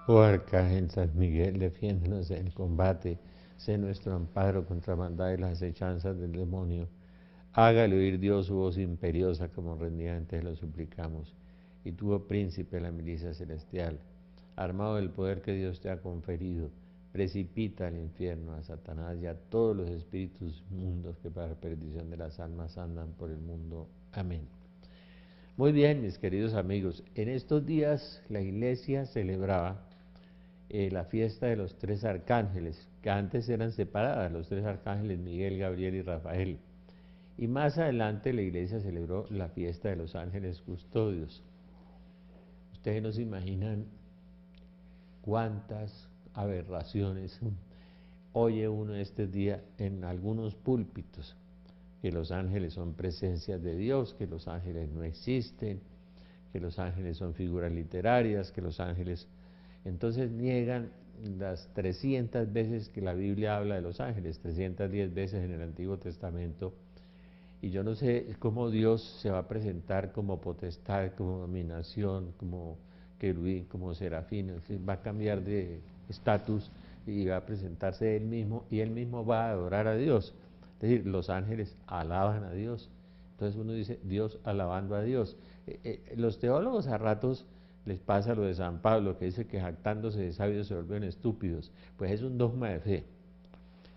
Oh Arcángel San Miguel, defiéndenos en el combate, sé nuestro amparo contra maldad y las acechanzas del demonio. Hágale oír Dios su voz imperiosa, como rendidantes lo suplicamos. Y tú, oh príncipe de la milicia celestial, armado del poder que Dios te ha conferido, precipita al infierno a Satanás y a todos los espíritus mundos que para la perdición de las almas andan por el mundo. Amén. Muy bien, mis queridos amigos, en estos días la iglesia celebraba la fiesta de los tres arcángeles, que antes eran separadas, los tres arcángeles Miguel, Gabriel y Rafael. Y más adelante la iglesia celebró la fiesta de los ángeles custodios. Ustedes no se imaginan cuántas aberraciones oye uno este día en algunos púlpitos, que los ángeles son presencias de Dios, que los ángeles no existen, que los ángeles son figuras literarias, que los ángeles... Entonces niegan las 300 veces que la Biblia habla de los ángeles, 310 veces en el Antiguo Testamento, y yo no sé cómo Dios se va a presentar como potestad, como dominación, como querubín, como serafín, va a cambiar de estatus y va a presentarse él mismo y él mismo va a adorar a Dios. Es decir, los ángeles alaban a Dios. Entonces uno dice, Dios alabando a Dios. Los teólogos a ratos les pasa lo de San Pablo, que dice que jactándose de sabios se vuelven estúpidos. Pues es un dogma de fe.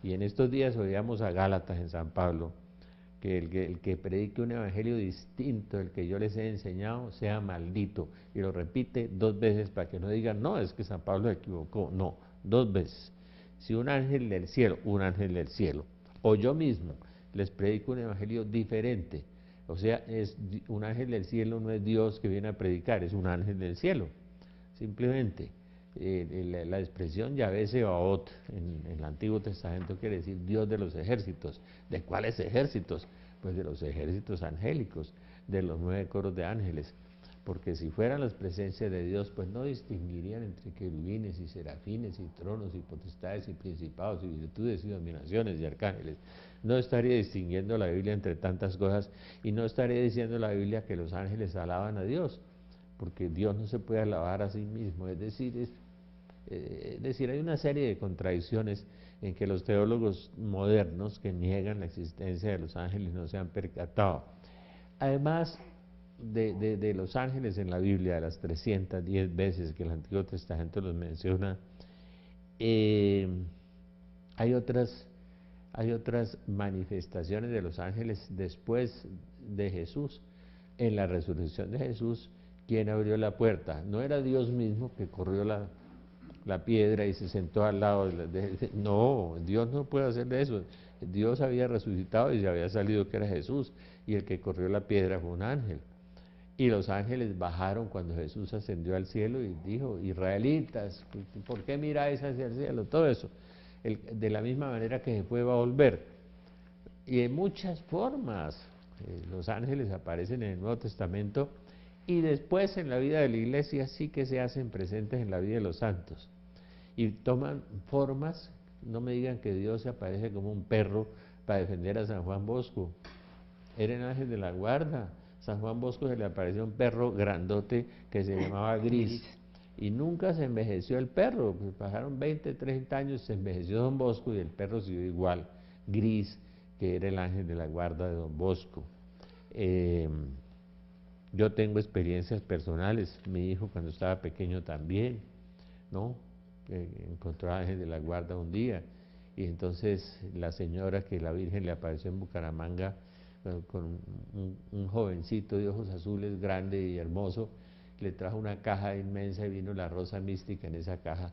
Y en estos días oíamos a Gálatas en San Pablo, que el que predique un evangelio distinto del que yo les he enseñado sea maldito. Y lo repite 2 veces para que no digan, no, es que San Pablo se equivocó. No, 2 veces. Si un ángel del cielo, o yo mismo les predico un evangelio diferente, o sea, es un ángel del cielo no es Dios que viene a predicar, es un ángel del cielo, simplemente. La expresión Yahvé Sebaot en el Antiguo Testamento quiere decir Dios de los ejércitos. ¿De cuáles ejércitos? Pues de los ejércitos angélicos, de los 9 coros de ángeles. Porque si fueran las presencias de Dios, pues no distinguirían entre querubines y serafines y tronos y potestades y principados y virtudes y dominaciones y arcángeles. No estaría distinguiendo la Biblia entre tantas cosas y no estaría diciendo la Biblia que los ángeles alaban a Dios, porque Dios no se puede alabar a sí mismo. Es decir, hay una serie de contradicciones en que los teólogos modernos que niegan la existencia de los ángeles no se han percatado. Además de los ángeles en la Biblia, de las 310 veces que el Antiguo Testamento los menciona, eh, hay otras, hay otras manifestaciones de los ángeles después de Jesús. En la resurrección de Jesús, ¿quién abrió la puerta? No era Dios mismo que corrió la piedra y se sentó al lado no, Dios no puede hacer eso. Dios había resucitado y se había salido que era Jesús, y el que corrió la piedra fue un ángel. Y los ángeles bajaron cuando Jesús ascendió al cielo y dijo, israelitas, ¿por qué miráis hacia el cielo? Todo eso, de la misma manera que se fue va a volver. Y en muchas formas, los ángeles aparecen en el Nuevo Testamento y después en la vida de la iglesia sí que se hacen presentes en la vida de los santos. Y toman formas, no me digan que Dios se aparece como un perro para defender a San Juan Bosco. Era el ángel de la guarda. San Juan Bosco se le apareció un perro grandote que se llamaba Gris. Y nunca se envejeció el perro. Pues pasaron 20, 30 años, se envejeció Don Bosco y el perro siguió igual, Gris, que era el ángel de la guarda de Don Bosco. Yo tengo experiencias personales. Mi hijo cuando estaba pequeño también, ¿no? Encontró a ángel de la guarda un día. Y entonces la señora que la Virgen le apareció en Bucaramanga, con un jovencito de ojos azules, grande y hermoso, le trajo una caja inmensa y vino la rosa mística en esa caja.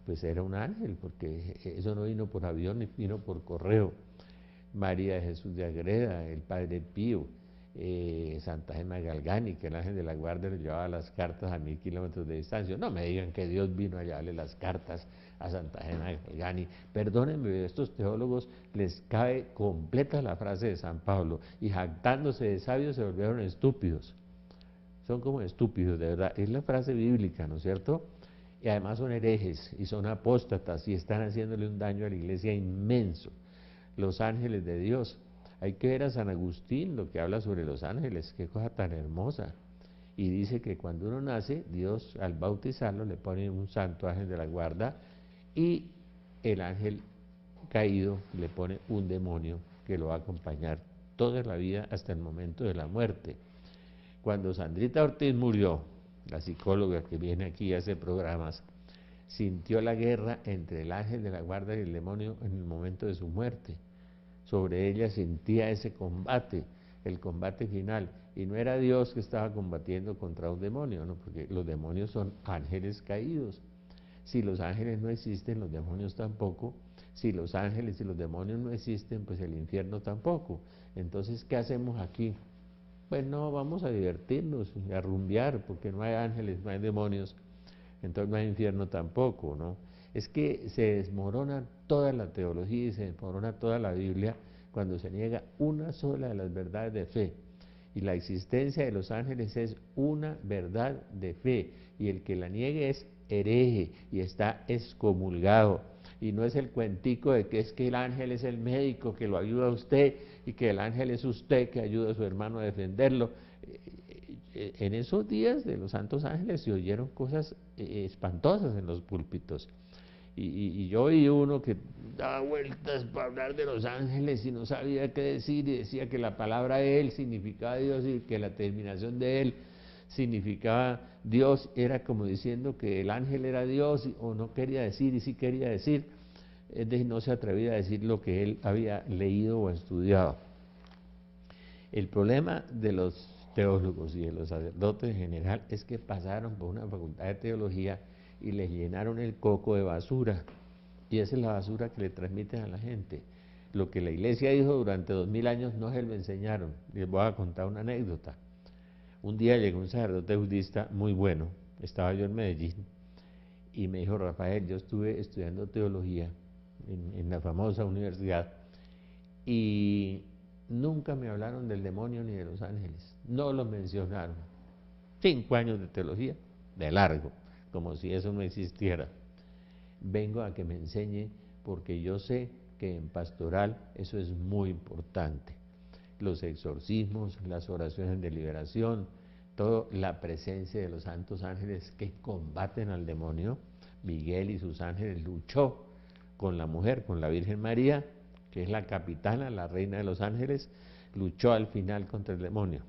Pues era un ángel, porque eso no vino por avión, ni vino por correo. María de Jesús de Agreda, el Padre Pío, Santa Gemma Galgani, que el ángel de la guardia le llevaba las cartas a 1000 kilómetros de distancia. No me digan que Dios vino a llevarle las cartas a Santa Gemma Galgani. Perdónenme, a estos teólogos les cae completa la frase de San Pablo, y jactándose de sabios se volvieron estúpidos. Son como estúpidos, de verdad. Es la frase bíblica, ¿no es cierto? Y además son herejes y son apóstatas y están haciéndole un daño a la iglesia inmenso. Los ángeles de Dios. Hay que ver a San Agustín lo que habla sobre los ángeles, qué cosa tan hermosa. Y dice que cuando uno nace, Dios al bautizarlo le pone un santo ángel de la guarda y el ángel caído le pone un demonio que lo va a acompañar toda la vida hasta el momento de la muerte. Cuando Sandrita Ortiz murió, la psicóloga que viene aquí a hacer programas, sintió la guerra entre el ángel de la guarda y el demonio en el momento de su muerte. Sobre ella sentía ese combate, el combate final, y no era Dios que estaba combatiendo contra un demonio, ¿no? Porque los demonios son ángeles caídos. Si los ángeles no existen, los demonios tampoco. Si los ángeles y los demonios no existen, pues el infierno tampoco. Entonces, ¿qué hacemos aquí? Pues no, vamos a divertirnos y a rumbear, porque no hay ángeles, no hay demonios, entonces no hay infierno tampoco, ¿no? Es que se desmorona toda la teología y se desmorona toda la Biblia cuando se niega una sola de las verdades de fe. Y la existencia de los ángeles es una verdad de fe, y el que la niegue es hereje y está excomulgado. Y no es el cuentico de que es que el ángel es el médico que lo ayuda a usted y que el ángel es usted que ayuda a su hermano a defenderlo. En esos días de los santos ángeles se oyeron cosas espantosas en los púlpitos. Y yo oí uno que daba vueltas para hablar de los ángeles y no sabía qué decir, y decía que la palabra él significaba Dios y que la terminación de él significaba Dios. Era como diciendo que el ángel era Dios, o no quería decir, y sí quería decir, es decir, no se atrevía a decir lo que él había leído o estudiado. El problema de los teólogos y de los sacerdotes en general es que pasaron por una facultad de teología y les llenaron el coco de basura, y esa es la basura que le transmiten a la gente. Lo que la iglesia dijo durante 2000 años no se lo enseñaron. Les voy a contar una anécdota. Un día llegó un sacerdote budista muy bueno, estaba yo en Medellín, y me dijo: Rafael, yo estuve estudiando teología en la famosa universidad, y nunca me hablaron del demonio ni de los ángeles, no lo mencionaron. 5 años de teología, de largo, como si eso no existiera. Vengo a que me enseñe, porque yo sé que en pastoral eso es muy importante. Los exorcismos, las oraciones de liberación, toda la presencia de los santos ángeles que combaten al demonio. Miguel y sus ángeles luchó con la mujer, con la Virgen María, que es la capitana, la reina de los ángeles, luchó al final contra el demonio.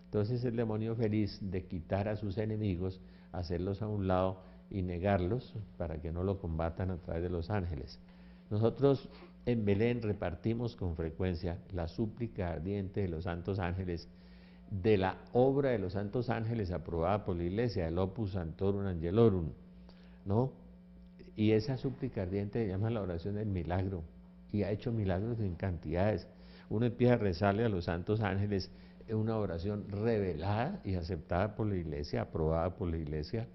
Entonces el demonio, feliz de quitar a sus enemigos, hacerlos a un lado y negarlos para que no lo combatan a través de los ángeles. Nosotros en Belén repartimos con frecuencia la súplica ardiente de los santos ángeles, de la obra de los santos ángeles aprobada por la Iglesia, el Opus Sanctorum Angelorum, ¿no? Y esa súplica ardiente se llama la oración del milagro, y ha hecho milagros en cantidades. Uno empieza a rezarle a los santos ángeles una oración revelada y aceptada por la Iglesia, aprobada por la Iglesia,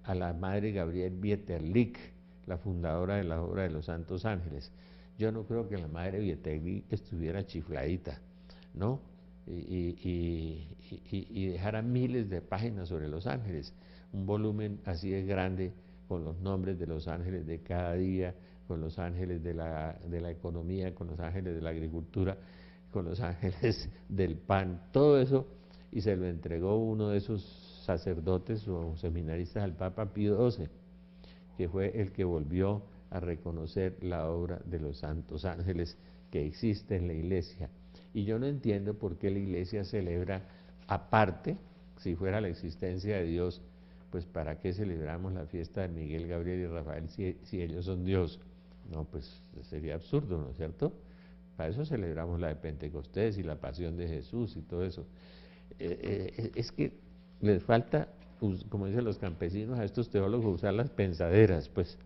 a la Madre Gabriel Bieterlich, la fundadora de la obra de los santos ángeles. Yo no creo que la Madre Bieterlich estuviera chifladita, ¿no? Y dejara miles de páginas sobre los ángeles, un volumen así de grande, con los nombres de los ángeles de cada día, con los ángeles de la economía, con los ángeles de la agricultura, con los ángeles del pan, todo eso, y se lo entregó uno de esos sacerdotes o seminaristas al Papa Pío XII, que fue el que volvió a reconocer la obra de los santos ángeles que existe en la Iglesia. Y yo no entiendo por qué la Iglesia celebra aparte, si fuera la existencia de Dios, pues ¿para qué celebramos la fiesta de Miguel, Gabriel y Rafael si ellos son Dios? No, pues sería absurdo, ¿no es cierto? Para eso celebramos la de Pentecostés y la pasión de Jesús y todo eso. Es que les falta, como dicen los campesinos, a estos teólogos usar las pensaderas, pues,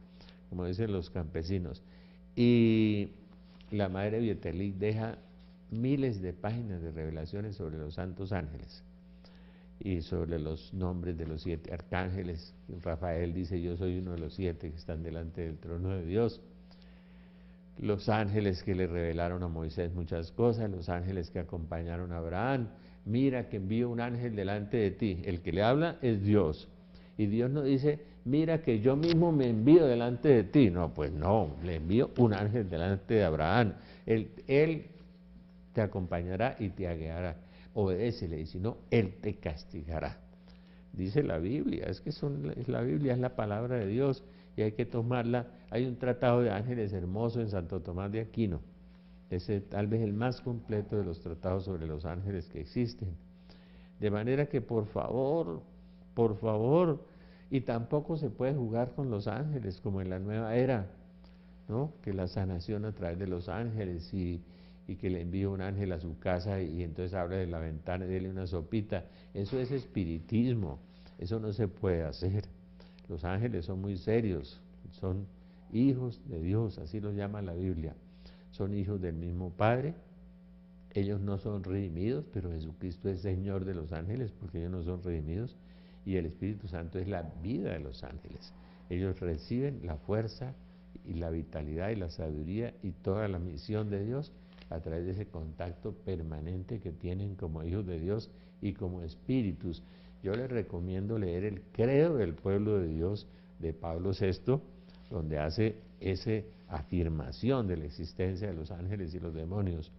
como dicen los campesinos. Y la Madre Bieterlich deja miles de páginas de revelaciones sobre los santos ángeles y sobre los nombres de los 7 arcángeles. Rafael dice: yo soy uno de los 7 que están delante del trono de Dios. Los ángeles que le revelaron a Moisés muchas cosas, los ángeles que acompañaron a Abraham. Mira que envío un ángel delante de ti. El que le habla es Dios. Y Dios no dice: mira que yo mismo me envío delante de ti. No, pues no, le envío un ángel delante de Abraham. Él te acompañará y te guiará. Obedécele, y si no, él te castigará. dice la Biblia, es que la Biblia es la palabra de Dios y hay que tomarla. Hay un tratado de ángeles hermoso en Santo Tomás de Aquino, ese tal vez el más completo de los tratados sobre los ángeles que existen. De manera que por favor, y tampoco se puede jugar con los ángeles como en la nueva era, ¿no? Que la sanación a través de los ángeles y que le envíe un ángel a su casa y entonces abre de la ventana y dele una sopita. Eso es espiritismo, eso no se puede hacer. Los ángeles son muy serios, son hijos de Dios, así los llama la Biblia. Son hijos del mismo Padre. Ellos no son redimidos, pero Jesucristo es Señor de los ángeles porque ellos no son redimidos y el Espíritu Santo es la vida de los ángeles. Ellos reciben la fuerza y la vitalidad y la sabiduría y toda la misión de Dios a través de ese contacto permanente que tienen como hijos de Dios y como espíritus. Yo les recomiendo leer el Credo del Pueblo de Dios de Pablo VI, donde hace esa afirmación de la existencia de los ángeles y los demonios.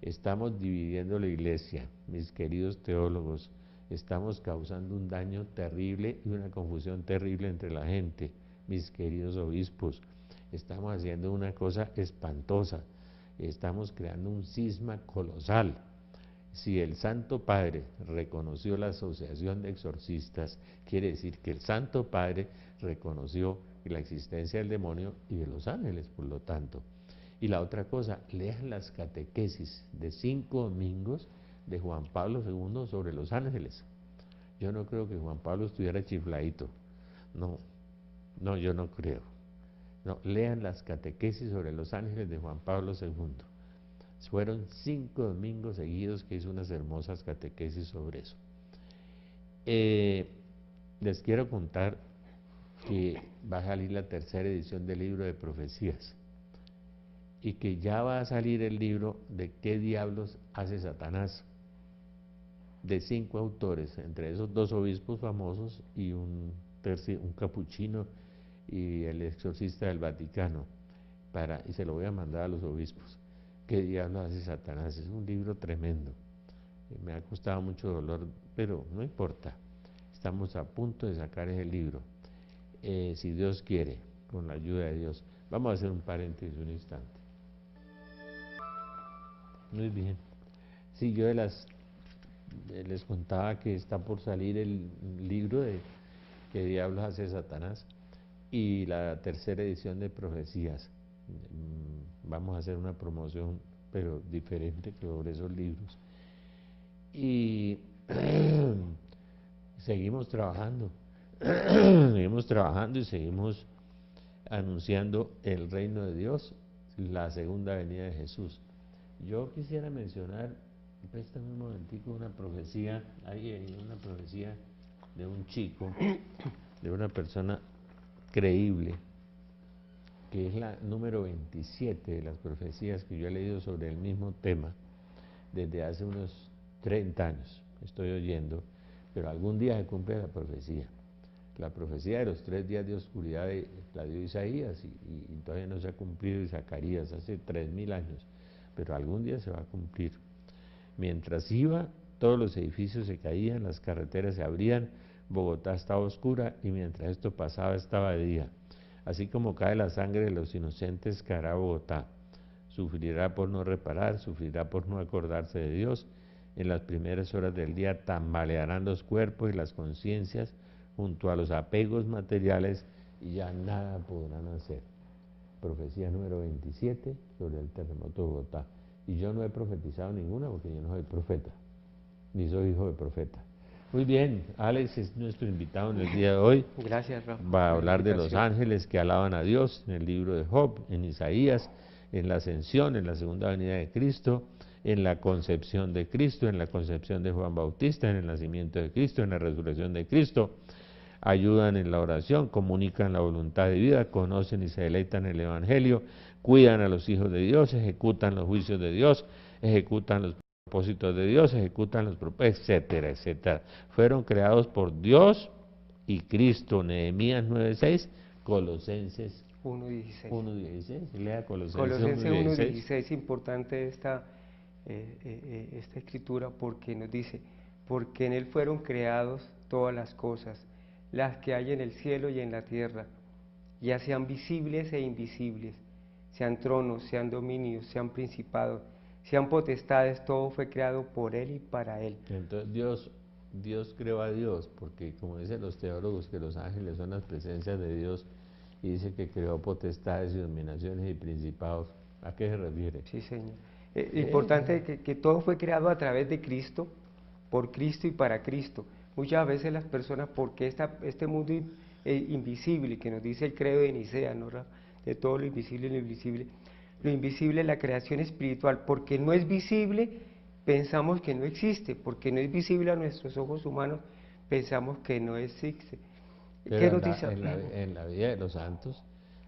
Estamos dividiendo la iglesia, mis queridos teólogos, estamos causando un daño terrible y una confusión terrible entre la gente, mis queridos obispos, estamos haciendo una cosa espantosa, estamos creando un cisma colosal. Si el Santo Padre reconoció la Asociación de Exorcistas, quiere decir que el Santo Padre reconoció la existencia del demonio y de los ángeles, por lo tanto. Y la otra cosa, lean las catequesis de 5 domingos de Juan Pablo II sobre los ángeles. Yo no creo que Juan Pablo estuviera chifladito. No, yo no creo. No, lean las catequesis sobre los ángeles de Juan Pablo II. Fueron 5 domingos seguidos que hizo unas hermosas catequesis sobre eso. Les quiero contar que va a salir la 3ª edición del libro de profecías y que ya va a salir el libro de qué diablos hace Satanás, de 5 autores, entre esos 2 obispos famosos y un capuchino y el exorcista del Vaticano, y se lo voy a mandar a los obispos. ¿Qué diablos hace Satanás? Es un libro tremendo, me ha costado mucho dolor, pero no importa, estamos a punto de sacar ese libro, si Dios quiere, con la ayuda de Dios. Vamos a hacer un paréntesis un instante. Muy bien. Sí, yo les contaba que está por salir el libro de ¿qué diablos hace Satanás? Y la 3ª edición de profecías. Vamos a hacer una promoción, pero diferente sobre esos libros. Y seguimos trabajando y seguimos anunciando el reino de Dios, la segunda venida de Jesús. Yo quisiera mencionar, préstame un momentico, una profecía, hay una profecía de un chico, de una persona creíble, que es la número 27 de las profecías que yo he leído sobre el mismo tema desde hace unos 30 años, estoy oyendo, pero algún día se cumple la profecía. La profecía de los 3 días de oscuridad la dio Isaías y todavía no se ha cumplido, y Zacarías hace 3000 años, pero algún día se va a cumplir. Mientras iba, todos los edificios se caían, las carreteras se abrían, Bogotá estaba oscura y mientras esto pasaba estaba de día. Así como cae la sangre de los inocentes, caerá Bogotá. Sufrirá por no reparar, sufrirá por no acordarse de Dios. En las primeras horas del día tambalearán los cuerpos y las conciencias junto a los apegos materiales y ya nada podrán hacer. Profecía número 27 sobre el terremoto de Bogotá. Y yo no he profetizado ninguna porque yo no soy profeta, ni soy hijo de profeta. Muy bien, Alex es nuestro invitado en el día de hoy. Gracias, Rafa. Va a hablar de los ángeles que alaban a Dios en el libro de Job, en Isaías, en la ascensión, en la segunda venida de Cristo, en la concepción de Cristo, en la concepción de Juan Bautista, en el nacimiento de Cristo, en la resurrección de Cristo. Ayudan en la oración, comunican la voluntad de vida, conocen y se deleitan en el Evangelio, cuidan a los hijos de Dios, ejecutan los juicios de Dios, ejecutan los propósitos de Dios, ejecutan los propósitos, etcétera, etcétera. Fueron creados por Dios y Cristo. Nehemías 9:6, Colosenses 1:16. Lea Colosenses 1:16. Importante esta escritura porque nos dice, porque en él fueron creados todas las cosas, las que hay en el cielo y en la tierra, ya sean visibles e invisibles, sean tronos, sean dominios, sean principados, sean potestades, todo fue creado por Él y para Él. Entonces Dios creó a Dios, porque como dicen los teólogos que los ángeles son las presencias de Dios, y dice que creó potestades y dominaciones y principados. ¿A qué se refiere? Sí, Señor. Importante que todo fue creado a través de Cristo, por Cristo y para Cristo. Muchas veces las personas, porque este mundo invisible, que nos dice el credo de Nicea, ¿no, Rafa? De todo lo invisible y lo invisible es la creación espiritual, porque no es visible, pensamos que no existe, porque no es visible a nuestros ojos humanos, pensamos que no existe. ¿Qué Pero nos dice? en la vida de los santos,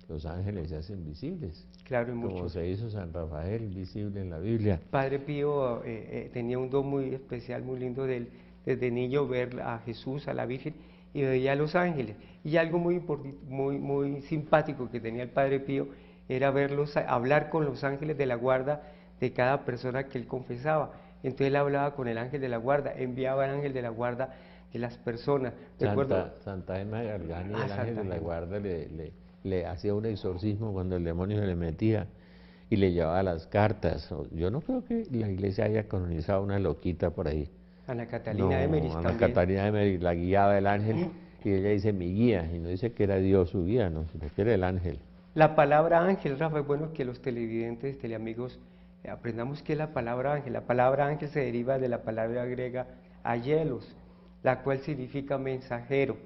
los ángeles se hacen visibles, Claro, en como muchos. se hizo San Rafael visible en la Biblia. Padre Pío tenía un don muy especial, muy lindo de él, desde niño ver a Jesús, a la Virgen, y veía a los ángeles. Y algo muy simpático que tenía el Padre Pío era verlos, hablar con los ángeles de la guarda de cada persona que él confesaba. Entonces él hablaba con el ángel de la guarda, enviaba al ángel de la guarda de las personas. Recuerdo, Santa Emma de Gargani, Ah, el ángel Santa de la Emma. guarda, le hacía un exorcismo cuando el demonio se le metía y le llevaba las cartas. Yo no creo que la iglesia haya canonizado una loquita por ahí. Ana Catalina Emeris Ana también. Catalina de Mary la guiaba el ángel y ella dice mi guía, y no dice que era Dios su guía, no, sino que era el ángel. La palabra ángel, Rafa, es bueno que los televidentes, teleamigos, aprendamos qué es la palabra ángel. La palabra ángel se deriva de la palabra griega ayelos, la cual significa mensajero,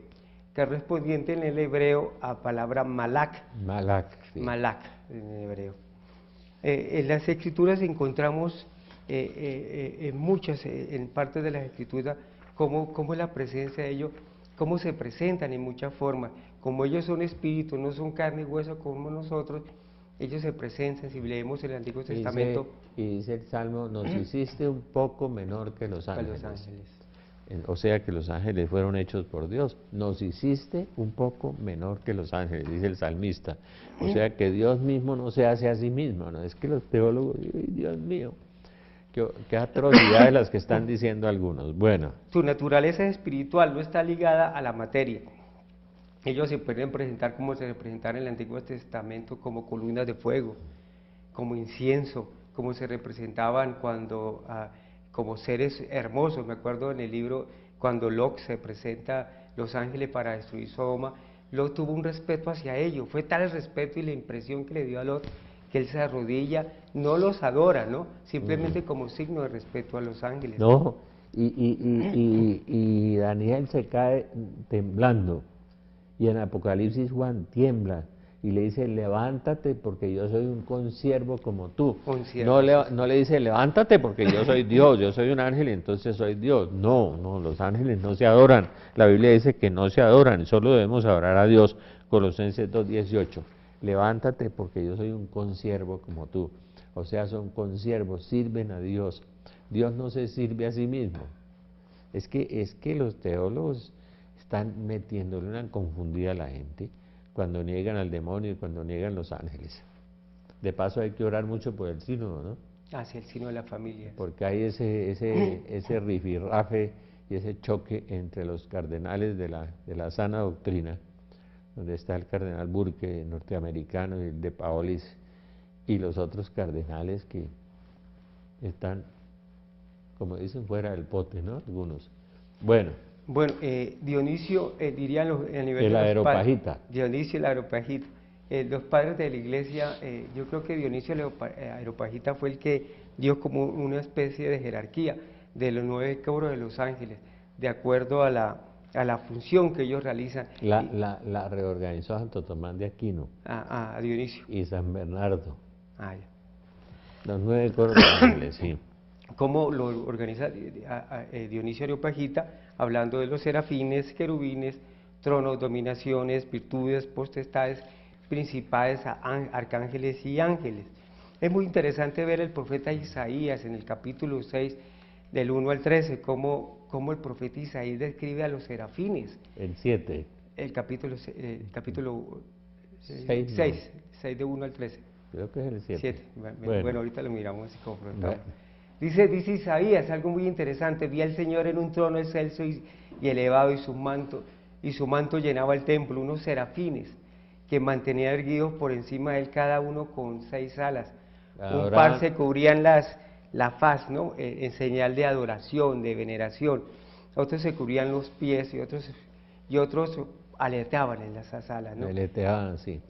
correspondiente en el hebreo a palabra malak, Malak, sí. malak en hebreo. En las escrituras encontramos en muchas, en partes de las escrituras, cómo es la presencia de ellos, cómo se presentan en muchas formas. Como ellos son espíritus, no son carne y hueso como nosotros, ellos se presentan. Si leemos el Antiguo Testamento, Y dice el Salmo, nos hiciste un poco menor que los a ángeles. los ángeles. O sea que los ángeles fueron hechos por Dios. Nos hiciste un poco menor que los ángeles, dice el salmista. O sea que Dios mismo no se hace a sí mismo, ¿no? Es que los teólogos, ¡ay, Dios mío! Qué atrocidades las que están diciendo algunos. Bueno, Su naturaleza espiritual no está ligada a la materia. Ellos se pueden presentar como se representaron en el Antiguo Testamento, como columnas de fuego, como incienso, como se representaban cuando, como seres hermosos. Me acuerdo en el libro, cuando Lot se presenta los ángeles para destruir Sodoma, Lot tuvo un respeto hacia ellos. Fue tal el respeto y la impresión que le dio a Lot, que él se arrodilla, no los adora, ¿no? Simplemente como signo de respeto a los ángeles. no, y Daniel se cae temblando, y en Apocalipsis Juan tiembla, y le dice, levántate porque yo soy un consiervo como tú. Consiervo, No le dice, levántate porque yo soy Dios, yo soy un ángel y entonces soy Dios. No, los ángeles no se adoran. La Biblia dice que no se adoran, solo debemos adorar a Dios. Colosenses 2:18. Levántate porque yo soy un consiervo como tú. O sea, son consiervos, sirven a Dios. Dios no se sirve a sí mismo. Es que los teólogos están metiéndole una confundida a la gente cuando niegan al demonio y cuando niegan los ángeles. De paso hay que orar mucho por el sínodo, ¿no? Hacia el sino de la familia. Porque hay ese rifirrafe y ese choque entre los cardenales de la sana doctrina, donde está el cardenal Burke, norteamericano, y el de Paolis, y los otros cardenales que están, como dicen, fuera del pote, ¿no? Algunos. Bueno, Dionisio, diría a nivel el de los Areopagita. padres, Dionisio el Areopagita. Los padres de la iglesia, yo creo que Dionisio el Areopagita fue el que dio como una especie de jerarquía de los 9 cobros de los ángeles, de acuerdo a la función que ellos realizan. La reorganizó Santo Tomás de Aquino A Dionisio. y San Bernardo. Ya. Los 9 coros de ángeles, sí. Cómo lo organiza Dionisio Areopagita, hablando de los serafines, querubines, tronos, dominaciones, virtudes, potestades, principales, arcángeles y ángeles. Es muy interesante ver el profeta Isaías en el capítulo 6, del 1 al 13, cómo el profeta Isaías describe a los serafines. El 7. El capítulo 6, 6 de 1 al 13. Creo que es el 7. Bueno, ahorita lo miramos y confrontamos. Dice Isaías algo muy interesante: vi al Señor en un trono excelso y elevado, y su manto llenaba el templo, unos serafines que mantenían erguidos por encima de él, cada uno con 6 alas. Un par se cubrían la faz, ¿no? En señal de adoración, de veneración. Otros se cubrían los pies y otros aleteaban en esas alas, ¿no? Aleteaban, sí.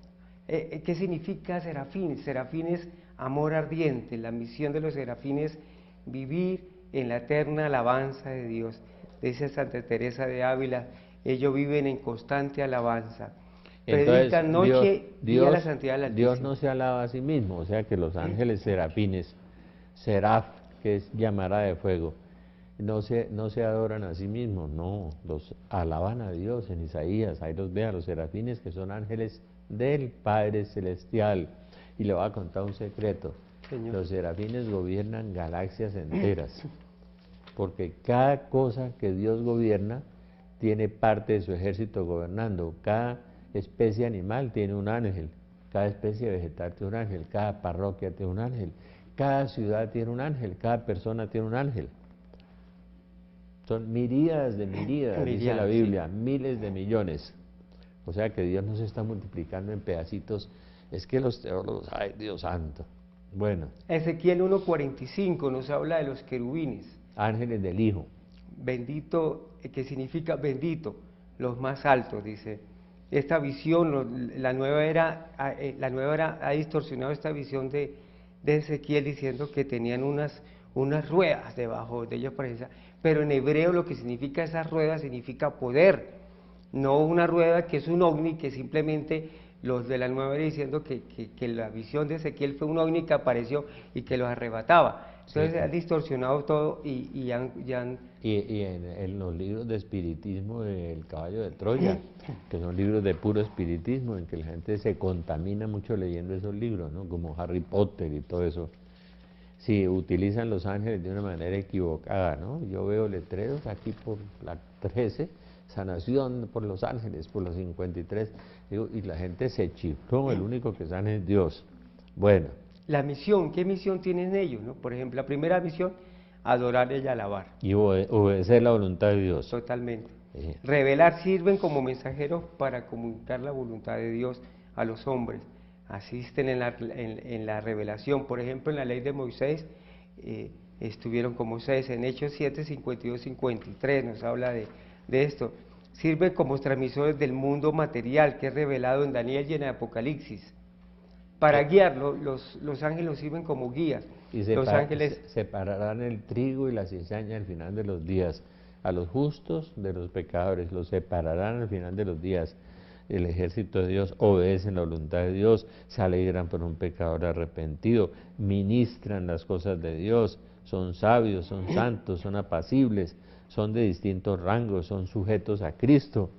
¿Qué significa serafín? Serafín es amor ardiente. La misión de los serafines es vivir en la eterna alabanza de Dios. Dice Santa Teresa de Ávila, ellos viven en constante alabanza. Predican noche y día la santidad del Altísimo. Dios no se alaba a sí mismo, o sea que los ángeles serafines, seraf, que es llamarada de fuego, no se adoran a sí mismos, no, los alaban a Dios en Isaías, ahí los vean, los serafines que son ángeles del Padre Celestial. Y le voy a contar un secreto, Señor. Los serafines gobiernan galaxias enteras, porque cada cosa que Dios gobierna tiene parte de su ejército gobernando. Cada especie animal tiene un ángel, cada especie vegetal tiene un ángel, cada parroquia tiene un ángel, cada ciudad tiene un ángel, cada persona tiene un ángel. Son miríadas de miríadas, dice la Biblia, sí. Miles de millones. O sea que Dios no se está multiplicando en pedacitos. Es que los teólogos, ay Dios santo. Bueno. Ezequiel 1:45 nos habla de los querubines. Ángeles del Hijo. Bendito, que significa bendito, los más altos, dice. Esta visión, la nueva era ha distorsionado esta visión de Ezequiel diciendo que tenían unas ruedas debajo de ellos, pero en hebreo lo que significa esas ruedas significa poder, no una rueda que es un ovni, que simplemente los de la nueva era diciendo que la visión de Ezequiel fue un ovni que apareció y que los arrebataba. Entonces sí. Han distorsionado todo y en los libros de espiritismo del Caballo de Troya, que son libros de puro espiritismo, en que la gente se contamina mucho leyendo esos libros, ¿no? Como Harry Potter y todo eso. Sí, utilizan los ángeles de una manera equivocada, ¿no? Yo veo letreros aquí por la 13, sanación por los ángeles, por los 53, digo, y la gente se chifló, el único que sana es Dios. Bueno. La misión, ¿qué misión tienen ellos, no? Por ejemplo, la primera misión, adorar y alabar. Y obedecer la voluntad de Dios. Totalmente. Revelar, sirven como mensajeros para comunicar la voluntad de Dios a los hombres. Asisten en la revelación. Por ejemplo, en la ley de Moisés, estuvieron con Moisés. En Hechos 7, 52, 53 nos habla de esto. Sirven como transmisores del mundo material que es revelado en Daniel y en Apocalipsis. Para guiarlo, los ángeles sirven como guías. Y los ángeles separarán el trigo y la cizaña al final de los días. A los justos de los pecadores los separarán al final de los días. El ejército de Dios obedece la voluntad de Dios, se alegran por un pecador arrepentido, ministran las cosas de Dios, son sabios, son santos, son apacibles, son de distintos rangos, son sujetos a Cristo.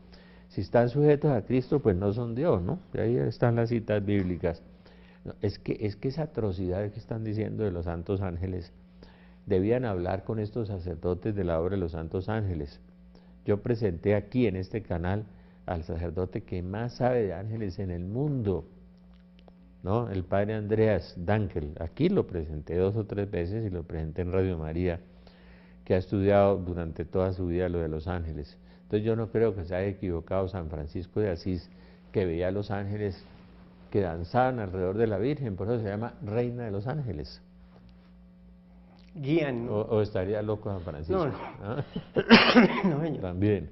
Si están sujetos a Cristo, pues no son Dios, ¿no? Y ahí están las citas bíblicas. Es que esa atrocidad que están diciendo de los santos ángeles, debían hablar con estos sacerdotes de la obra de los santos ángeles. Yo presenté aquí en este canal al sacerdote que más sabe de ángeles en el mundo, ¿no? El padre Andreas Dankel. Aquí lo presenté 2 o 3 veces y lo presenté en Radio María, que ha estudiado durante toda su vida lo de los ángeles. Entonces yo no creo que se haya equivocado San Francisco de Asís, que veía a los ángeles que danzaban alrededor de la Virgen, por eso se llama Reina de los Ángeles. Guían. O estaría loco San Francisco. No. ¿Ah? No, señor. También.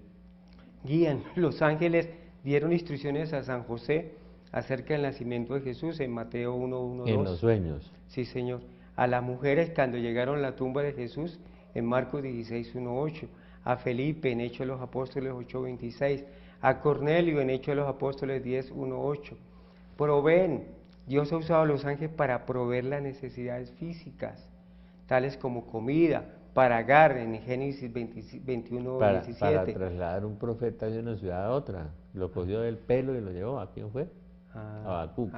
Guían. Los ángeles dieron instrucciones a San José acerca del nacimiento de Jesús en Mateo 1:1-2. En los sueños. Sí, Señor. A las mujeres cuando llegaron a la tumba de Jesús en Marcos 16:1-8. A Felipe en Hechos de los Apóstoles 8:26. A Cornelio en Hechos de los Apóstoles 10:1-8. Proveen. Dios ha usado a los ángeles para proveer las necesidades físicas, tales como comida, para Agar en Génesis 21:17. Para trasladar un profeta de una ciudad a otra, lo cogió del pelo y lo llevó. ¿A quién fue? A Habacuc.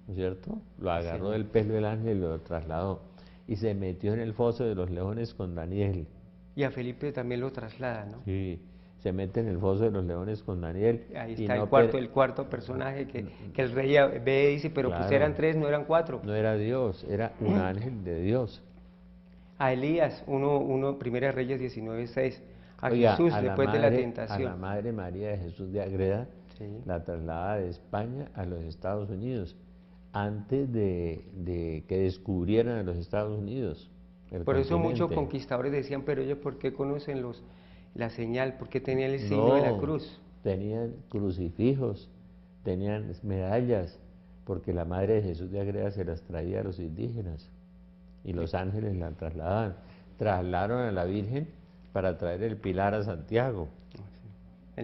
¿No es cierto? Lo agarró del pelo del ángel y lo trasladó. Y se metió en el foso de los leones con Daniel. Y a Felipe también lo traslada, ¿no? Sí, se mete en el foso de los leones con Daniel. Ahí está el cuarto personaje que el rey ve y dice, pero claro, pues eran 3, no eran 4. No era Dios, era un ángel de Dios. A Elías, 1 Primera Reyes 19:6. a Oiga, Jesús a la después de la madre, tentación. a la Madre María de Jesús de Agreda, Sí. la traslada de España a los Estados Unidos, antes de que descubrieran a los Estados Unidos, el Por eso muchos continente. conquistadores decían, pero ellos ¿por qué conocen la señal? ¿Por qué tenían el signo de la No, cruz? tenían crucifijos, tenían medallas, porque la Madre de Jesús de Agreda se las traía a los indígenas y los ángeles la trasladaban. Trasladaron a la Virgen para traer el Pilar a Santiago. La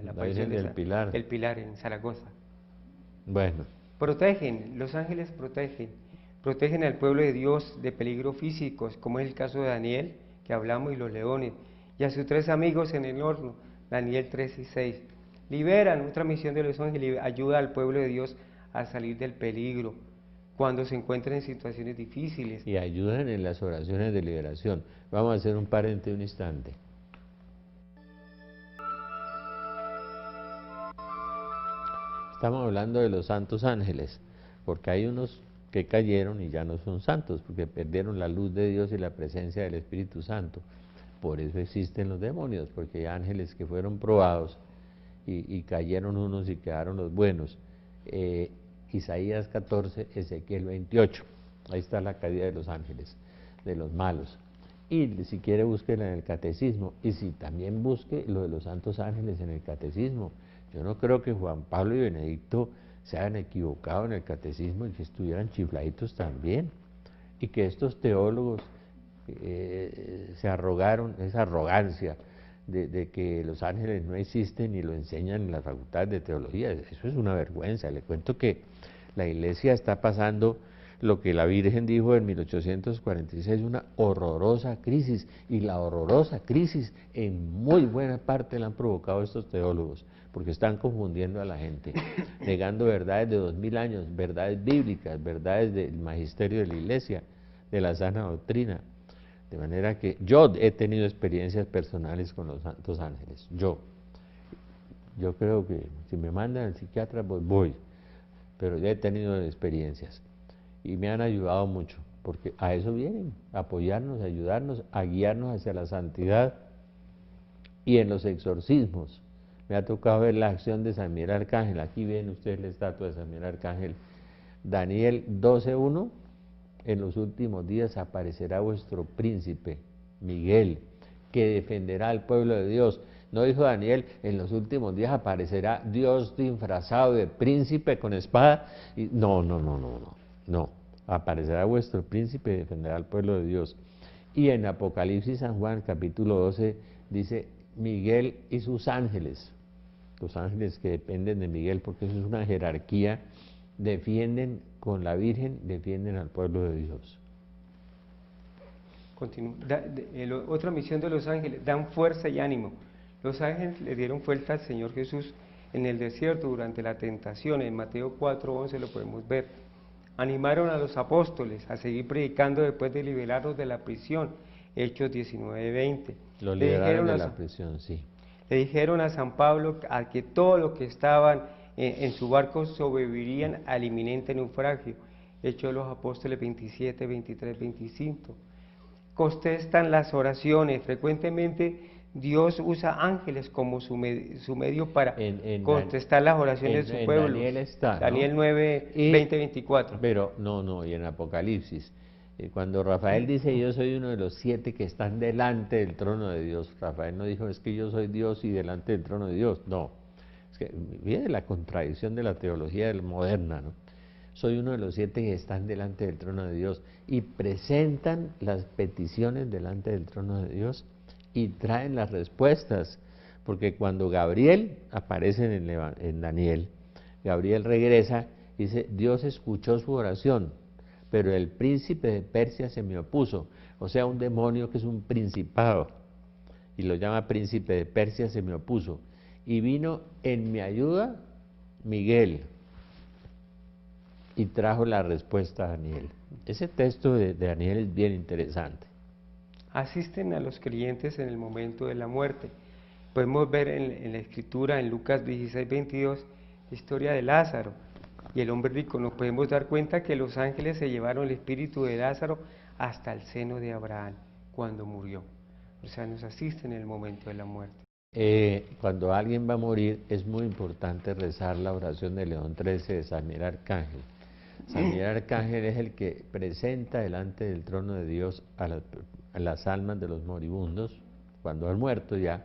La aparición Virgen del Pilar. el Pilar en Zaragoza. Bueno, Protegen, los ángeles protegen al pueblo de Dios de peligros físicos, como es el caso de Daniel, que hablamos, y los leones, y a sus 3 amigos en el horno, Daniel 3 y 6. Liberan, otra misión de los ángeles, ayuda al pueblo de Dios a salir del peligro, cuando se encuentran en situaciones difíciles. y ayudan en las oraciones de liberación. Vamos a hacer un paréntesis un instante. Estamos hablando de los santos ángeles, porque hay unos que cayeron y ya no son santos, porque perdieron la luz de Dios y la presencia del Espíritu Santo. Por eso existen los demonios, porque hay ángeles que fueron probados y cayeron unos y quedaron los buenos. Isaías 14, Ezequiel 28, ahí está la caída de los ángeles, de los malos. Y si quiere búsquela en el catecismo, y si también busque lo de los santos ángeles en el catecismo. Yo no creo que Juan Pablo y Benedicto se hayan equivocado en el catecismo y que estuvieran chifladitos también, y que estos teólogos se arrogaron esa arrogancia de que los ángeles no existen y lo enseñan en las facultades de teología. Eso es una vergüenza. Le cuento que la Iglesia está pasando lo que la Virgen dijo en 1846, una horrorosa crisis, y la horrorosa crisis en muy buena parte la han provocado estos teólogos, porque están confundiendo a la gente, negando verdades de 2000 años, verdades bíblicas, verdades del magisterio de la Iglesia, de la sana doctrina. De manera que yo he tenido experiencias personales con los santos ángeles, yo creo que si me mandan al psiquiatra pues voy, pero ya he tenido experiencias y me han ayudado mucho, porque a eso vienen, a apoyarnos, a ayudarnos, a guiarnos hacia la santidad. Y en los exorcismos me ha tocado ver la acción de San Miguel Arcángel. Aquí ven ustedes la estatua de San Miguel Arcángel. Daniel 12:1, en los últimos días aparecerá vuestro príncipe, Miguel, que defenderá al pueblo de Dios. No dijo Daniel, en los últimos días aparecerá Dios disfrazado de príncipe con espada. Y no, aparecerá vuestro príncipe y defenderá al pueblo de Dios. Y en Apocalipsis San Juan capítulo 12 dice Miguel y sus ángeles, los ángeles que dependen de Miguel, porque eso es una jerarquía, defienden con la Virgen, defienden al pueblo de Dios. Otra misión de los ángeles, dan fuerza y ánimo. Los ángeles le dieron fuerza al Señor Jesús en el desierto durante la tentación. En Mateo 4:11 lo podemos ver. Animaron a los apóstoles a seguir predicando después de liberarlos de la prisión. Hechos 19:20. Lo liberaron de la prisión, sí. Le dijeron a San Pablo a que todos los que estaban en su barco sobrevivirían al inminente naufragio. Hechos de los Apóstoles 27, 23, 25. Contestan las oraciones. Frecuentemente Dios usa ángeles como su medio para contestar las oraciones de su pueblo. Daniel está, ¿no? Daniel 9, 20, 24. Pero no, y en Apocalipsis, cuando Rafael dice yo soy uno de los 7 que están delante del trono de Dios, Rafael no dijo es que yo soy Dios y delante del trono de Dios, no. Es que viene la contradicción de la teología moderna, ¿no? Soy uno de los 7 que están delante del trono de Dios y presentan las peticiones delante del trono de Dios y traen las respuestas, porque cuando Gabriel aparece en Daniel, Gabriel regresa y dice, Dios escuchó su oración, pero el príncipe de Persia se me opuso, o sea, un demonio que es un principado, y lo llama príncipe de Persia se me opuso, y vino en mi ayuda Miguel, y trajo la respuesta a Daniel. Ese texto de Daniel es bien interesante. Asisten a los creyentes en el momento de la muerte. Podemos ver en la escritura, en Lucas 16, 22, la historia de Lázaro y el hombre rico. Nos podemos dar cuenta que los ángeles se llevaron el espíritu de Lázaro hasta el seno de Abraham cuando murió. O sea, nos asisten en el momento de la muerte. Cuando alguien va a morir es muy importante rezar la oración de León XIII de San Miguel Arcángel. San Miguel Arcángel es el que presenta delante del trono de Dios a las almas de los moribundos, cuando han muerto ya,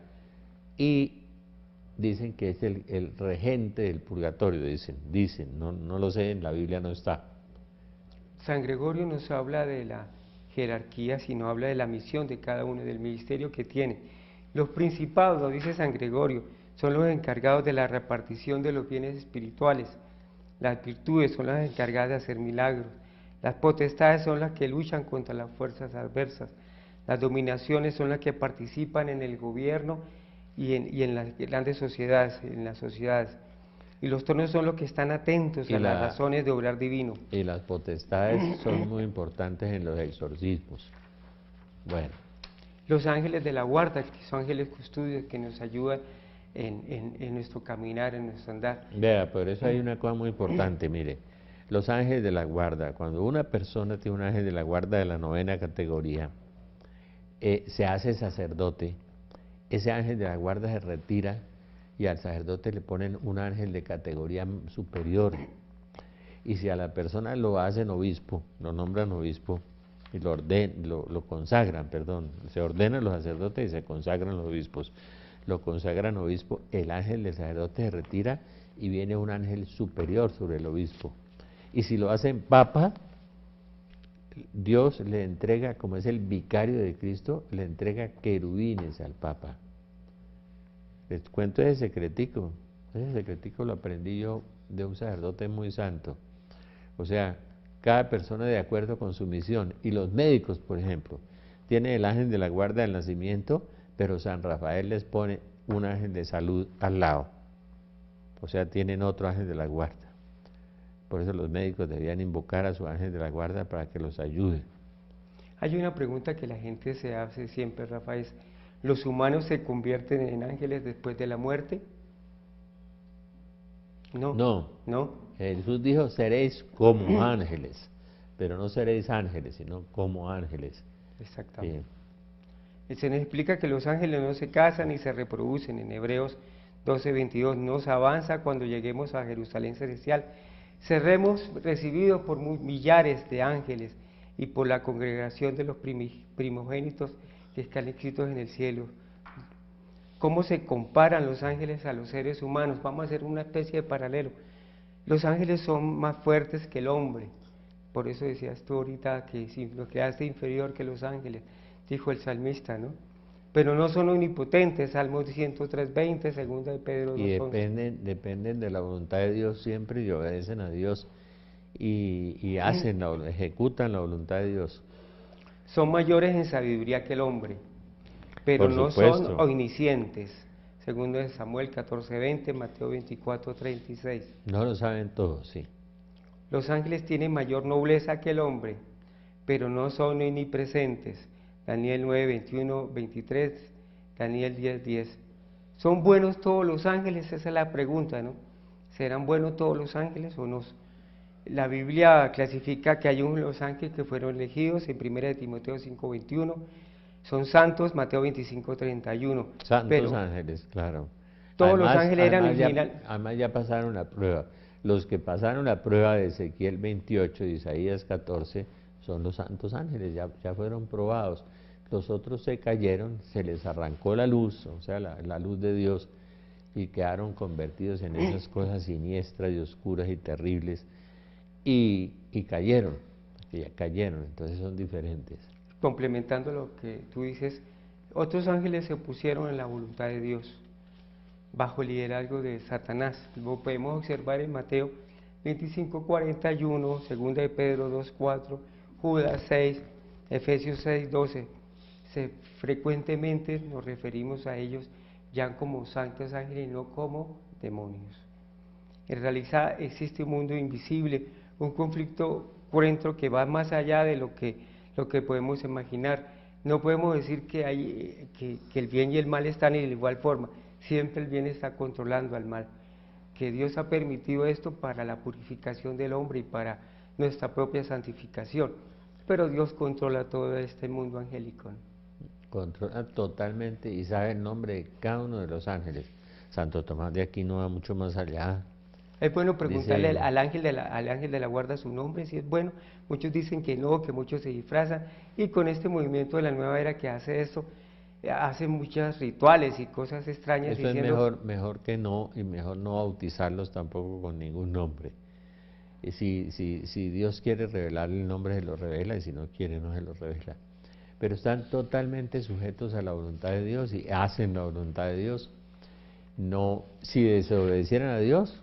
y dicen que es el regente del purgatorio, dicen, no lo sé, en la Biblia no está. San Gregorio nos habla de la jerarquía, sino habla de la misión de cada uno, del ministerio que tiene. Los principados, lo dice San Gregorio, son los encargados de la repartición de los bienes espirituales. Las virtudes son las encargadas de hacer milagros. Las potestades son las que luchan contra las fuerzas adversas. Las dominaciones son las que participan en el gobierno y en las grandes sociedades, Y los tronos son los que están atentos a las razones de obrar divino. Y las potestades son muy importantes en los exorcismos. Bueno. Los ángeles de la guarda, que son ángeles custodios que nos ayudan en nuestro caminar, en nuestro andar. Vea, por eso hay una cosa muy importante, mire. Los ángeles de la guarda, cuando una persona tiene un ángel de la guarda de la 9ª categoría, se hace sacerdote, ese ángel de la guarda se retira y al sacerdote le ponen un ángel de categoría superior. Y si a la persona lo hacen obispo, lo nombran obispo, y lo consagran, se ordenan los sacerdotes y se consagran los obispos, lo consagran obispo, el ángel del sacerdote se retira y viene un ángel superior sobre el obispo. Y si lo hacen papa, Dios le entrega, como es el vicario de Cristo, le entrega querubines al papa. Les cuento ese secretico lo aprendí yo de un sacerdote muy santo. O sea, cada persona de acuerdo con su misión. Y los médicos, por ejemplo, tienen el ángel de la guarda del nacimiento, pero San Rafael les pone un ángel de salud al lado. O sea, tienen otro ángel de la guarda. Por eso los médicos debían invocar a su ángel de la guarda para que los ayude. Hay una pregunta que la gente se hace siempre, Rafael. ¿Los humanos se convierten en ángeles después de la muerte? No. Jesús dijo, seréis como ángeles, pero no seréis ángeles, sino como ángeles. Exactamente. Se nos explica que los ángeles no se casan ni se reproducen. En Hebreos 12:22 nos avanza cuando lleguemos a Jerusalén celestial. Seremos recibidos por millares de ángeles y por la congregación de los primogénitos que están escritos en el cielo. ¿Cómo se comparan los ángeles a los seres humanos? Vamos a hacer una especie de paralelo. Los ángeles son más fuertes que el hombre. Por eso decías tú ahorita que si lo quedaste inferior que los ángeles, dijo el salmista, ¿no? Pero no son omnipotentes, Salmos 103:20, segunda de Pedro 2:11. Y dependen de la voluntad de Dios siempre y obedecen a Dios y ejecutan la voluntad de Dios. Son mayores en sabiduría que el hombre, pero no son omniscientes, segundo de Samuel 14:20, Mateo 24:36. No lo saben todos, sí. Los ángeles tienen mayor nobleza que el hombre, pero no son omnipresentes, Daniel 9:21-23, Daniel 10:10. ¿Son buenos todos los ángeles? Esa es la pregunta, ¿no? ¿Serán buenos todos los ángeles o no? La Biblia clasifica que hay unos ángeles que fueron elegidos en 1 de Timoteo 5:21, son santos, Mateo 25:31. Santos ángeles, claro. Todos los ángeles eran originales. Además ya pasaron la prueba. Los que pasaron la prueba de Ezequiel 28 y Isaías 14 son los santos ángeles, ya fueron probados. Los otros se cayeron, se les arrancó la luz, o sea, la luz de Dios, y quedaron convertidos en esas cosas siniestras y oscuras y terribles, y cayeron, entonces son diferentes. Complementando lo que tú dices, otros ángeles se opusieron a la voluntad de Dios, bajo el liderazgo de Satanás. Lo podemos observar en Mateo 25:41, segunda de Pedro 2:4, Judas 6, Efesios 6:12. Frecuentemente nos referimos a ellos ya como santos ángeles y no como demonios. En realidad existe un mundo invisible, un conflicto cruento que va más allá de lo que podemos imaginar. No podemos decir que el bien y el mal están en igual forma, siempre el bien está controlando al mal, que Dios ha permitido esto para la purificación del hombre y para nuestra propia santificación, pero Dios controla todo este mundo angélico. controla totalmente y sabe el nombre de cada uno de los ángeles. Santo Tomás de Aquino va mucho más allá. Es bueno preguntarle Dice, al ángel de la guarda su nombre, si es bueno. Muchos dicen que no, que muchos se disfrazan. Y con este movimiento de la nueva era que hace esto, hace muchos rituales y cosas extrañas eso es diciendo, mejor que no, y mejor no bautizarlos tampoco con ningún nombre. Y si Dios quiere revelar el nombre, se lo revela, y si no quiere, no se lo revela. Pero están totalmente sujetos a la voluntad de Dios y hacen la voluntad de Dios. No, si desobedecieran a Dios,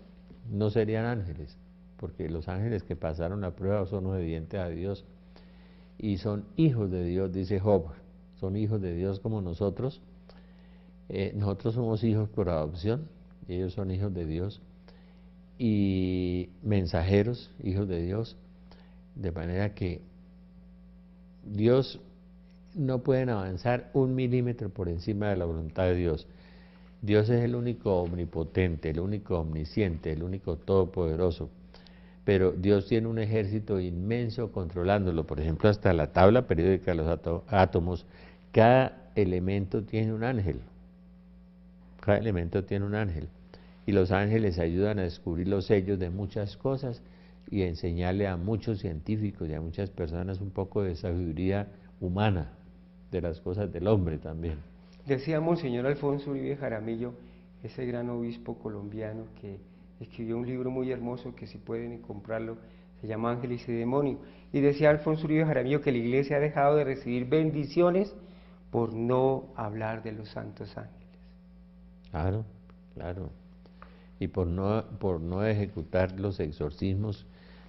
no serían ángeles, porque los ángeles que pasaron la prueba son obedientes a Dios y son hijos de Dios, dice Job, son hijos de Dios como nosotros. Nosotros somos hijos por adopción y ellos son hijos de Dios y mensajeros, hijos de Dios, de manera que Dios no pueden avanzar un milímetro por encima de la voluntad de Dios. Dios es el único omnipotente, el único omnisciente, el único todopoderoso, pero Dios tiene un ejército inmenso controlándolo. Por ejemplo, hasta la tabla periódica de los átomos, cada elemento tiene un ángel, cada elemento tiene un ángel, y los ángeles ayudan a descubrir los sellos de muchas cosas y a enseñarle a muchos científicos y a muchas personas un poco de sabiduría humana, de las cosas del hombre también. decía Monseñor Alfonso Uribe Jaramillo, ese gran obispo colombiano que escribió un libro muy hermoso que si pueden comprarlo, se llama Ángeles y Demonios. Y decía Alfonso Uribe Jaramillo que la iglesia ha dejado de recibir bendiciones por no hablar de los santos ángeles. Claro, claro. Y por no ejecutar los exorcismos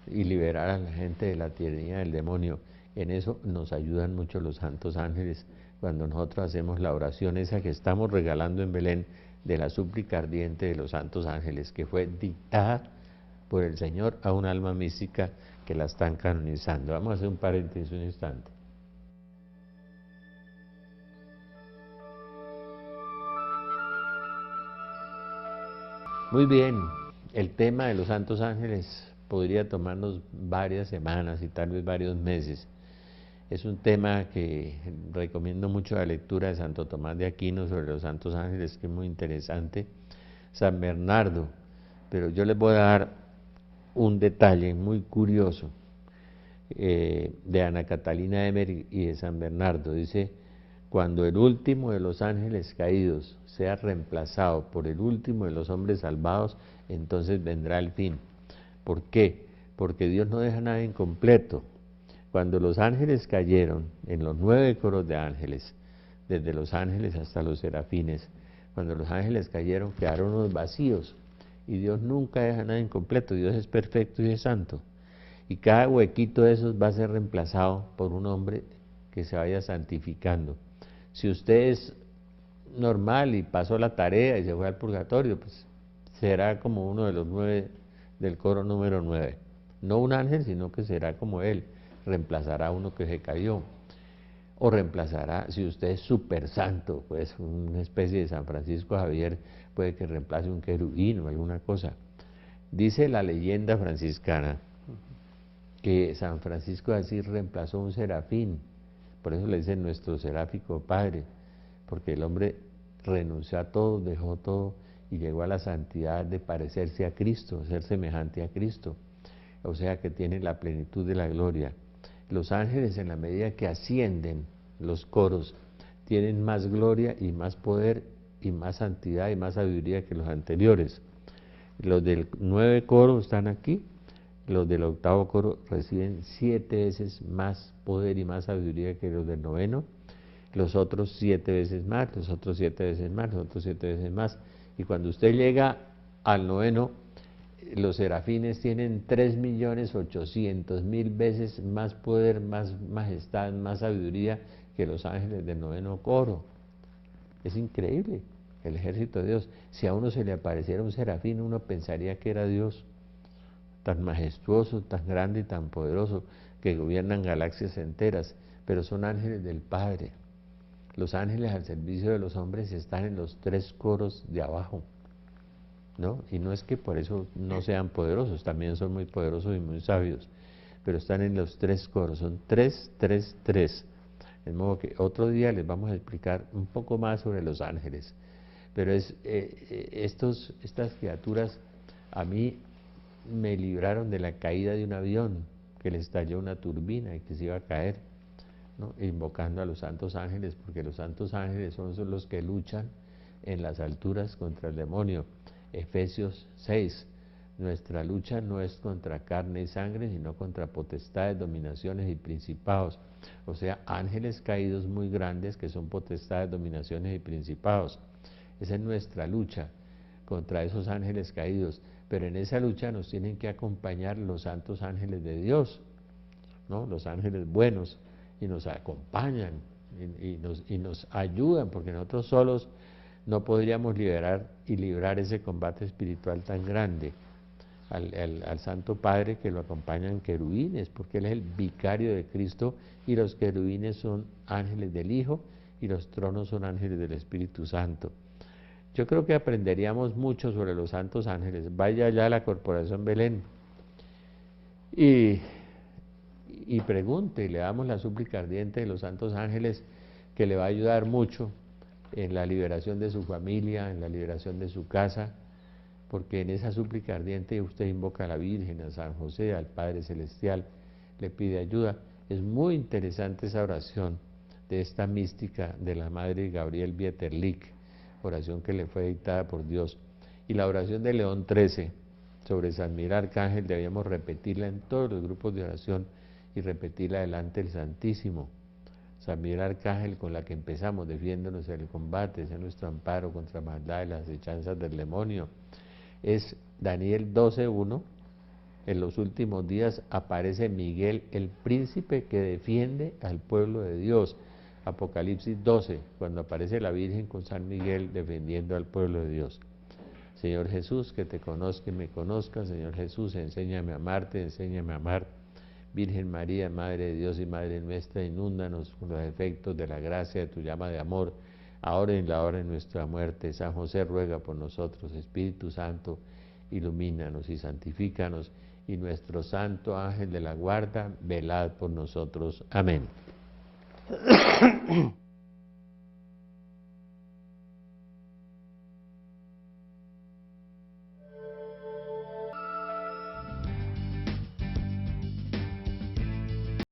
y liberar a la gente de la tiranía del demonio. En eso nos ayudan mucho los santos ángeles cuando nosotros hacemos la oración esa que estamos regalando en Belén de la súplica ardiente de los santos ángeles, que fue dictada por el Señor a un alma mística que la están canonizando. Vamos a hacer un paréntesis un instante. Muy bien, el tema de los santos ángeles podría tomarnos varias semanas y tal vez varios meses. Es un tema que recomiendo mucho la lectura de Santo Tomás de Aquino sobre los santos ángeles, que es muy interesante. San Bernardo, pero yo les voy a dar un detalle muy curioso de Ana Catalina Emery y de San Bernardo. Dice, cuando el último de los ángeles caídos sea reemplazado por el último de los hombres salvados, entonces vendrá el fin. ¿Por qué? Porque Dios no deja nada incompleto. Cuando los ángeles cayeron en los 9 coros de ángeles, desde los ángeles hasta los serafines, cuando los ángeles cayeron quedaron unos vacíos y Dios nunca deja nada incompleto. Dios es perfecto y es santo, y cada huequito de esos va a ser reemplazado por un hombre que se vaya santificando. Si usted es normal y pasó la tarea y se fue al purgatorio, pues será como uno de los 9 del coro número 9. No un ángel, sino que será como él, reemplazará a uno que se cayó. O reemplazará, si usted es súper santo, pues una especie de San Francisco Javier, puede que reemplace un querubín o alguna cosa. Dice la leyenda franciscana que San Francisco de Asís reemplazó un serafín, por eso le dicen nuestro seráfico padre, porque el hombre renunció a todo, dejó todo y llegó a la santidad de parecerse a Cristo, ser semejante a Cristo, o sea que tiene la plenitud de la gloria. Los ángeles, en la medida que ascienden los coros, tienen más gloria y más poder y más santidad y más sabiduría que los anteriores. Los del 9 coro están aquí, los del 8º coro reciben 7 veces más poder y más sabiduría que los del 9º, los otros 7 veces más, los otros 7 veces más, los otros 7 veces más. Y cuando usted llega al 9º, los serafines tienen 3.800.000 veces más poder, más majestad, más sabiduría que los ángeles del 9º coro. Es increíble el ejército de Dios. Si a uno se le apareciera un serafín, uno pensaría que era Dios, tan majestuoso, tan grande y tan poderoso, que gobiernan galaxias enteras, pero son ángeles del Padre. Los ángeles al servicio de los hombres están en los 3 coros de abajo, ¿no? Y no es que por eso no sean poderosos, también son muy poderosos y muy sabios, pero están en los 3 coros, son 3, 3, 3. De modo que otro día les vamos a explicar un poco más sobre los ángeles. Pero estas criaturas a mí me libraron de la caída de un avión, que le estalló una turbina y que se iba a caer, ¿no? Invocando a los santos ángeles, porque los santos ángeles son los que luchan en las alturas contra el demonio. Efesios 6. Nuestra lucha no es contra carne y sangre, sino contra potestades, dominaciones y principados. O sea, ángeles caídos muy grandes que son potestades, dominaciones y principados. Esa es nuestra lucha contra esos ángeles caídos. Pero en esa lucha nos tienen que acompañar los santos ángeles de Dios, ¿no? Los ángeles buenos, y nos acompañan y nos ayudan, porque nosotros solos no podríamos librar ese combate espiritual tan grande. Al Santo Padre, que lo acompañan querubines, porque Él es el vicario de Cristo, y los querubines son ángeles del Hijo, y los tronos son ángeles del Espíritu Santo. Yo creo que aprenderíamos mucho sobre los santos ángeles. Vaya allá a la Corporación Belén y pregunte, y le damos la súplica ardiente de los santos ángeles, que le va a ayudar mucho en la liberación de su familia, en la liberación de su casa, porque en esa súplica ardiente usted invoca a la Virgen, a San José, al Padre Celestial, le pide ayuda. Es muy interesante esa oración de esta mística de la Madre Gabriel Bieterlich, oración que le fue dictada por Dios. Y la oración de León XIII sobre San Miguel Arcángel, debíamos repetirla en todos los grupos de oración y repetirla delante del Santísimo. San Miguel Arcángel, con la que empezamos, defiéndonos en el combate, sea nuestro amparo contra maldad y las acechanzas del demonio. Es Daniel 12:1. En los últimos días aparece Miguel, el príncipe que defiende al pueblo de Dios. Apocalipsis 12, cuando aparece la Virgen con San Miguel defendiendo al pueblo de Dios. Señor Jesús, que te conozca y me conozca. Señor Jesús, enséñame a amarte, enséñame a amar. Virgen María, Madre de Dios y Madre nuestra, inúndanos con los efectos de la gracia de tu llama de amor, ahora y en la hora de nuestra muerte. San José, ruega por nosotros. Espíritu Santo, ilumínanos y santifícanos, y nuestro santo ángel de la guarda, velad por nosotros. Amén.